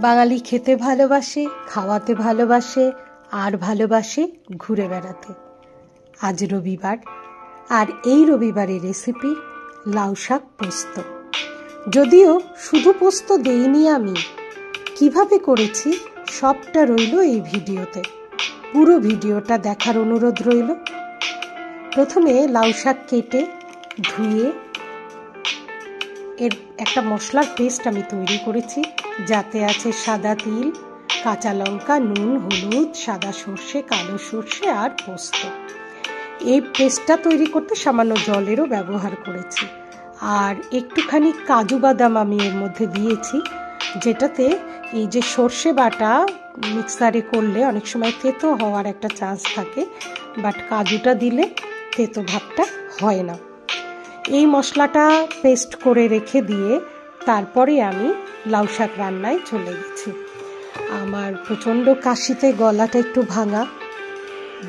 বাঙালি খেতে ভালোবাসে, খাওয়াতে ভালোবাসে, আর ভালোবাসে ঘুরে বেড়াতে। আজ রবিবার, আর এই রবিবারের রেসিপি লাউ শাক পোস্ত। যদিও শুধু পোস্ত দেইনি আমি, কিভাবে করেছি সবটা রইল এই ভিডিওতে। পুরো ভিডিওটা দেখার অনুরোধ রইল। প্রথমে লাউ শাক কেটে ধুয়ে এর একটা মশলার পেস্ট আমি তৈরি করেছি, যাতে আছে সাদা তিল, কাঁচা লঙ্কা, নুন, হলুদ, সাদা সর্ষে, কালো সর্ষে আর পোস্ত। এই পেস্টটা তৈরি করতে সামান্য জলেরও ব্যবহার করেছি। আর একটুখানি কাজু বাদাম আমি এর মধ্যে দিয়েছি, যেটাতে এই যে সর্ষে বাটা মিক্সারে করলে অনেক সময় তেতো হওয়ার একটা চান্স থাকে, বাট কাজুটা দিলে তেতো ভাবটা হয় না। এই মশলাটা পেস্ট করে রেখে দিয়ে তারপরে আমি লাউ শাক রান্নায় চলে গেছি। আমার প্রচণ্ড কাশিতে গলাটা একটু ভাঙা,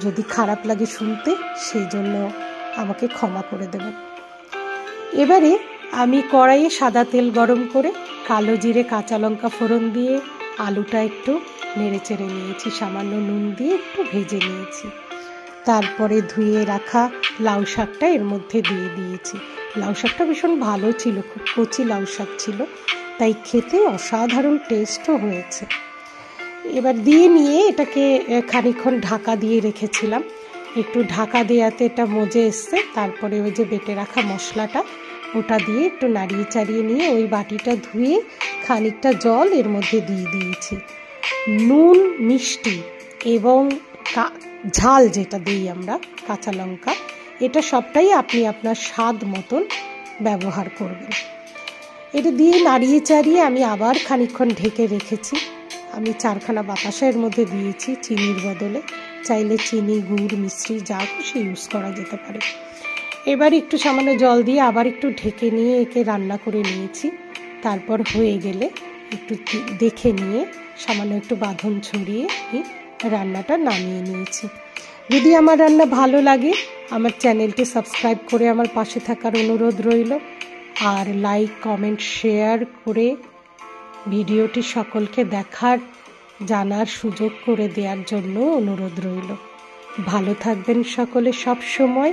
যদি খারাপ লাগে শুনতে সেই জন্য আমাকে ক্ষমা করে দেবেন। এবারে আমি কড়াইয়ে সাদা তেল গরম করে কালো জিরে, কাঁচা লঙ্কা ফোড়ন দিয়ে আলুটা একটু নেড়ে চেড়ে নিয়েছি, সামান্য নুন দিয়ে একটু ভেজে নিয়েছি। তারপরে ধুয়ে রাখা লাউ শাকটা এর মধ্যে দিয়ে দিয়েছি। লাউ শাকটা ভীষণ ভালো ছিল, খুব কচি লাউ শাক ছিল, তাই খেতে অসাধারণ টেস্টও হয়েছে। এবার দিয়ে নিয়ে এটাকে খানিকক্ষণ ঢাকা দিয়ে রেখেছিলাম। একটু ঢাকা দেওয়াতে এটা মজে এসছে। তারপরে ওই যে বেটে রাখা মশলাটা ওটা দিয়ে একটু নাড়িয়ে চাড়িয়ে নিয়ে ওই বাটিটা ধুয়ে খানিকটা জল এর মধ্যে দিয়ে দিয়েছি। নুন, মিষ্টি এবং ঝাল যেটা দিই আমরা, কাঁচা লঙ্কা, এটা সবটাই আপনি আপনার স্বাদ মতন ব্যবহার করবেন। এটা দিয়ে নাড়িয়ে চাড়িয়ে আমি আবার খানিকক্ষণ ঢেকে রেখেছি। আমি 4খানা বাতাসা এর মধ্যে দিয়েছি চিনির বদলে, চাইলে চিনি, গুড়, মিশ্রি যা খুশি ইউজ করা যেতে পারে। এবার একটু সামান্য জল দিয়ে আবার একটু ঢেকে নিয়ে একে রান্না করে নিয়েছি। তারপর হয়ে গেলে একটু দেখে নিয়ে সামান্য একটু বাঁধন ছড়িয়ে রান্নাটা নামিয়ে নিয়েছি। যদি আমার রান্না ভালো লাগে আমার চ্যানেলটি সাবস্ক্রাইব করে আমার পাশে থাকার অনুরোধ রইল, আর লাইক, কমেন্ট, শেয়ার করে ভিডিওটি সকলকে দেখার, জানার সুযোগ করে দেওয়ার জন্য অনুরোধ রইল। ভালো থাকবেন সকলে সব সময়।